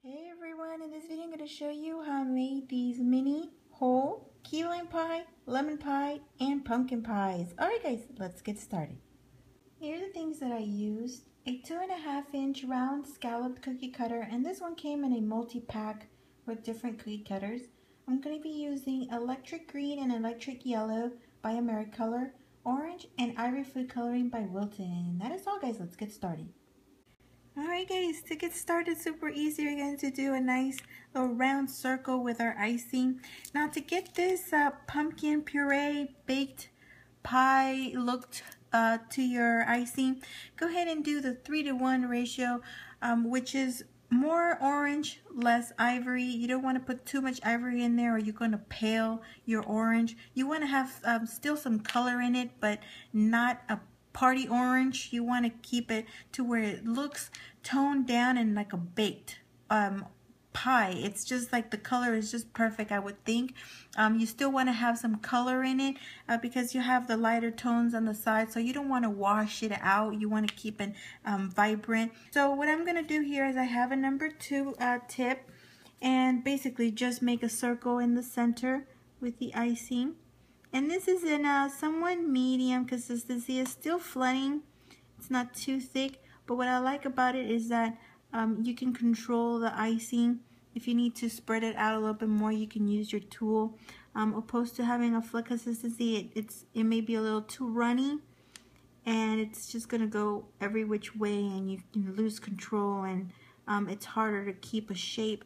Hey everyone, in this video I'm going to show you how I made these mini whole key lime pie, lemon pie, and pumpkin pies. Alright guys, let's get started. Here are the things that I used. A 2.5-inch round scalloped cookie cutter, and this one came in a multi-pack with different cookie cutters. I'm going to be using electric green and electric yellow by Americolor, orange, and ivory food coloring by Wilton. That is all guys, let's get started. Alright guys, to get started super easy, we're going to do a nice little round circle with our icing. Now to get this pumpkin puree baked pie looked to your icing, go ahead and do the 3-to-1 ratio, which is more orange, less ivory. You don't want to put too much ivory in there or you're going to pale your orange. You want to have still some color in it, but not a party orange. You want to keep it to where it looks toned down and like a baked pie. It's just like the color is just perfect, I would think. You still want to have some color in it because you have the lighter tones on the side, so you don't want to wash it out. You want to keep it vibrant. So what I'm going to do here is I have a number 2 tip, and basically just make a circle in the center with the icing. And this is in a somewhat medium consistency. It's still flooding. It's not too thick. But what I like about it is that you can control the icing. If you need to spread it out a little bit more, you can use your tool. Opposed to having a flat consistency, it may be a little too runny. And it's just going to go every which way and you can lose control. And it's harder to keep a shape.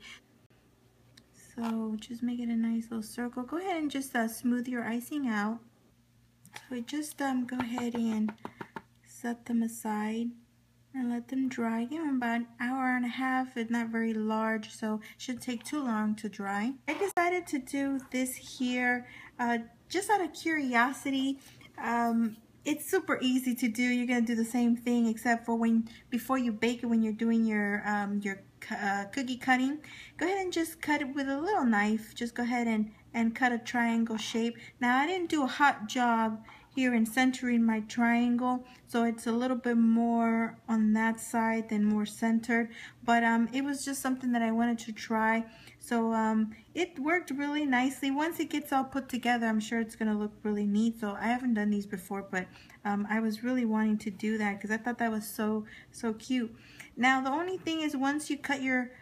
So just make it a nice little circle. Go ahead and just smooth your icing out. So just go ahead and set them aside and let them dry. Give them about an hour and a half. It's not very large, so it shouldn't take too long to dry. I decided to do this here just out of curiosity. It's super easy to do. You're gonna do the same thing except for before you bake it, when you're doing your cookie cutting. Go ahead and just cut it with a little knife. Just go ahead and cut a triangle shape. Now I didn't do a hot job here in centering my triangle, so it's a little bit more on that side than more centered, but it was just something that I wanted to try. So it worked really nicely. Once it gets all put together, I'm sure it's gonna look really neat. So I haven't done these before, but I was really wanting to do that because I thought that was so cute. Now the only thing is, once you cut your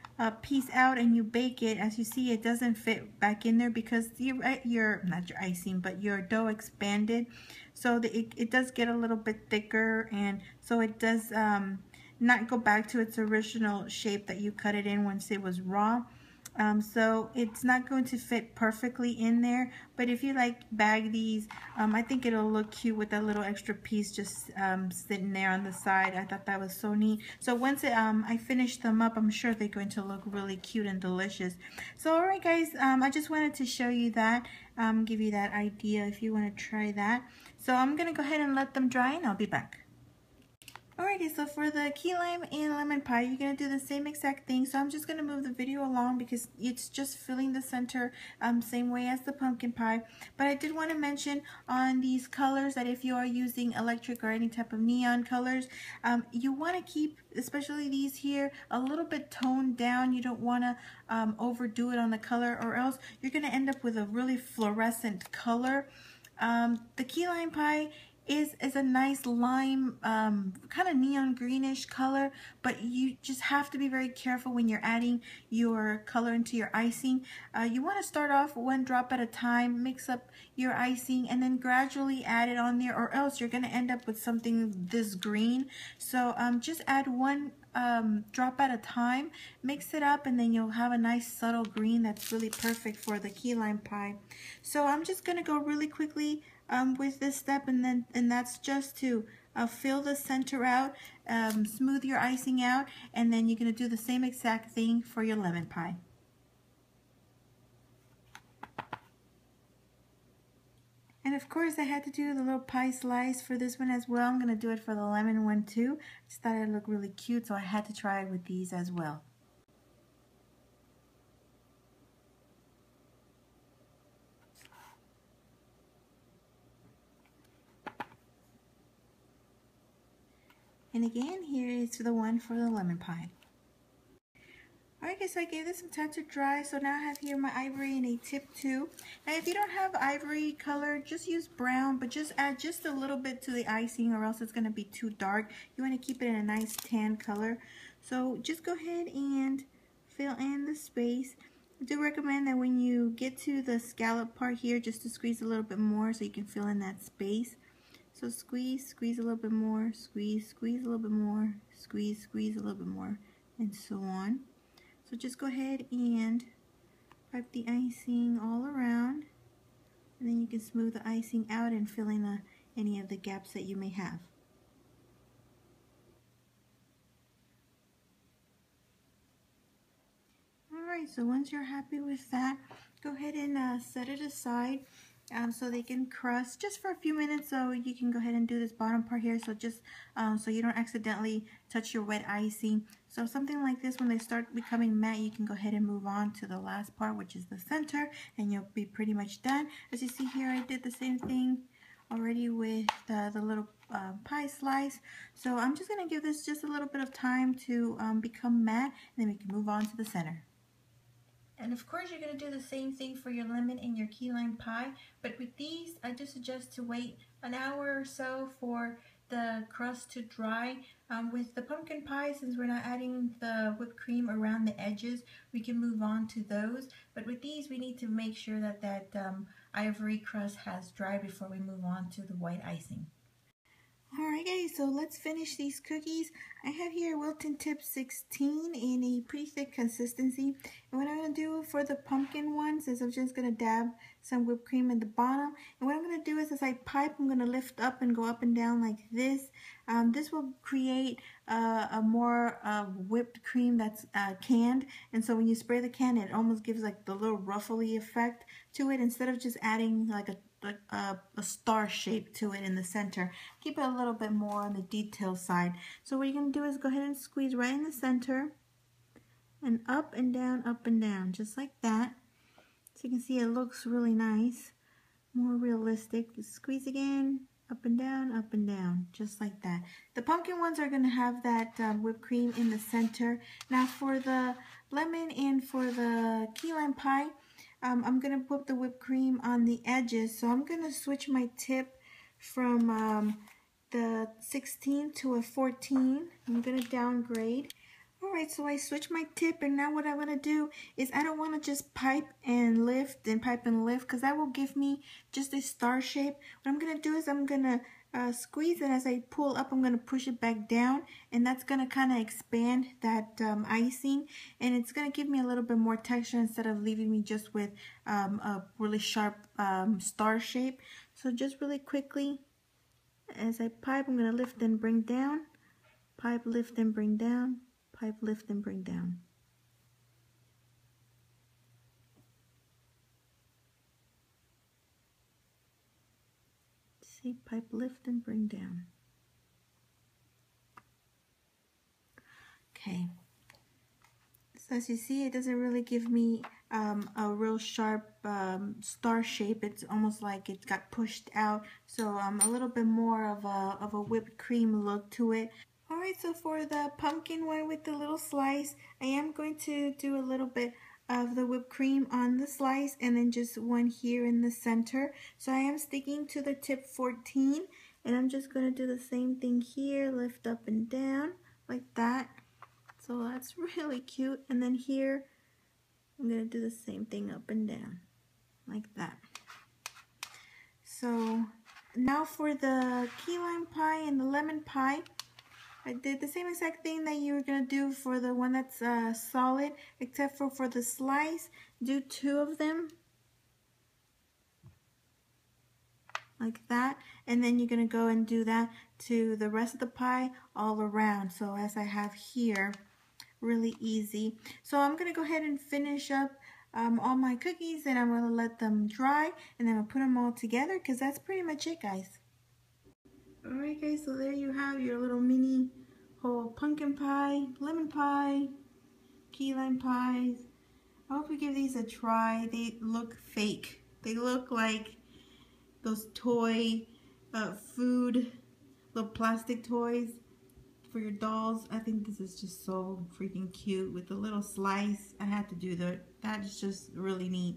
piece out and you bake it, as you see, it doesn't fit back in there because not your icing, but your dough expanded, so it does get a little bit thicker, and so it does not go back to its original shape that you cut it in once it was raw. So it's not going to fit perfectly in there, but if you like bag these, I think it'll look cute with that little extra piece just sitting there on the side. I thought that was so neat. So once I finish them up, I'm sure they're going to look really cute and delicious. So alright guys, I just wanted to show you that, give you that idea if you want to try that. So I'm going to go ahead and let them dry and I'll be back. Alrighty, so for the key lime and lemon pie, you're going to do the same exact thing. So I'm just going to move the video along because it's just filling the center same way as the pumpkin pie. But I did want to mention on these colors that if you are using electric or any type of neon colors, you want to keep, especially these here, a little bit toned down. You don't want to overdo it on the color, or else you're going to end up with a really fluorescent color. The key lime pie is a nice lime, kind of neon greenish color, but you just have to be very careful when you're adding your color into your icing. You want to start off 1 drop at a time, mix up your icing, and then gradually add it on there, or else you're going to end up with something this green. So just add 1 drop at a time, mix it up, and then you'll have a nice subtle green that's really perfect for the key lime pie. So I'm just going to go really quickly with this step, and that's just to fill the center out, smooth your icing out, and then you're going to do the same exact thing for your lemon pie. And of course I had to do the little pie slice for this one as well. I'm going to do it for the lemon one too. Just thought it looked really cute, so I had to try it with these as well. And again, here is the one for the lemon pie. Alright guys, so I gave this some time to dry, so now I have here my ivory in a tip tube. Now if you don't have ivory color, just use brown, but just add just a little bit to the icing or else it's going to be too dark. You want to keep it in a nice tan color. So just go ahead and fill in the space. I do recommend that when you get to the scallop part here, just to squeeze a little bit more so you can fill in that space. So squeeze, squeeze a little bit more, squeeze, squeeze a little bit more, squeeze, squeeze a little bit more, and so on. So just go ahead and pipe the icing all around, and then you can smooth the icing out and fill in any of the gaps that you may have. Alright, so once you're happy with that, go ahead and set it aside so they can crust just for a few minutes. So you can go ahead and do this bottom part here, so just so you don't accidentally touch your wet icing. So something like this, when they start becoming matte, you can go ahead and move on to the last part, which is the center, and you'll be pretty much done. As you see here, I did the same thing already with the little pie slice. So I'm just going to give this just a little bit of time to become matte, and then we can move on to the center. And of course you're going to do the same thing for your lemon and your key lime pie, but with these I do suggest to wait an hour or so for the crust to dry. With the pumpkin pie, since we're not adding the whipped cream around the edges, we can move on to those, but with these we need to make sure that that ivory crust has dried before we move on to the white icing. Alright guys, so let's finish these cookies. I have here Wilton Tip 16 in a pretty thick consistency. And what I'm going to do for the pumpkin ones is I'm just going to dab some whipped cream in the bottom. And what I'm going to do is as I pipe, I'm going to lift up and go up and down like this. This will create a more whipped cream that's canned. And so when you spray the can, it almost gives like the little ruffly effect to it instead of just adding like a star shape to it in the center. Keep it a little bit more on the detail side. So what you're going to do is go ahead and squeeze right in the center and up and down, just like that. So you can see it looks really nice, more realistic. Squeeze again, up and down, just like that. The pumpkin ones are going to have that whipped cream in the center. Now for the lemon and for the key lime pie, I'm going to put the whipped cream on the edges, so I'm going to switch my tip from the 16 to a 14. I'm going to downgrade. Alright, so I switch my tip, and now what I want to do is I don't want to just pipe and lift because that will give me just a star shape. What I'm going to do is I'm going to squeeze it. As I pull up, I'm going to push it back down, and that's going to kind of expand that icing, and it's going to give me a little bit more texture instead of leaving me just with a really sharp star shape. So just really quickly, as I pipe, I'm going to lift and bring down, pipe, lift and bring down, pipe, lift and bring down. See, pipe, lift and bring down. Okay. So as you see, it doesn't really give me a real sharp star shape. It's almost like it got pushed out. So a little bit more of a whipped cream look to it. Alright, so for the pumpkin one with the little slice, I am going to do a little bit of the whipped cream on the slice and then just one here in the center. So I am sticking to the tip 14, and I'm just going to do the same thing here, lift up and down like that. So that's really cute. And then here, I'm going to do the same thing up and down like that. So now for the key lime pie and the lemon pie, I did the same exact thing that you were going to do for the one that's solid, except for the slice, do 2 of them like that, and then you're going to go and do that to the rest of the pie all around. So as I have here, really easy. So I'm going to go ahead and finish up all my cookies, and I'm going to let them dry, and then I'll put them all together because that's pretty much it, guys. Alright guys, so there you have your little mini whole pumpkin pie, lemon pie, key lime pies. I hope you give these a try. They look fake. They look like those toy food, little plastic toys for your dolls. I think this is just so freaking cute with the little slice. I had to do that is just really neat.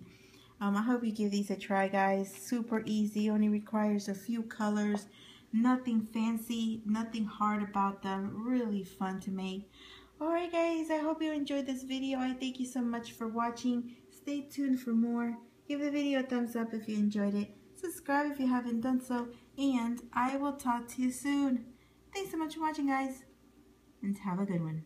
I hope you give these a try, guys. Super easy, only requires a few colors. Nothing fancy, nothing hard about them. Really fun to make. Alright guys, I hope you enjoyed this video. I thank you so much for watching. Stay tuned for more. Give the video a thumbs up if you enjoyed it. Subscribe if you haven't done so. And I will talk to you soon. Thanks so much for watching, guys. And have a good one.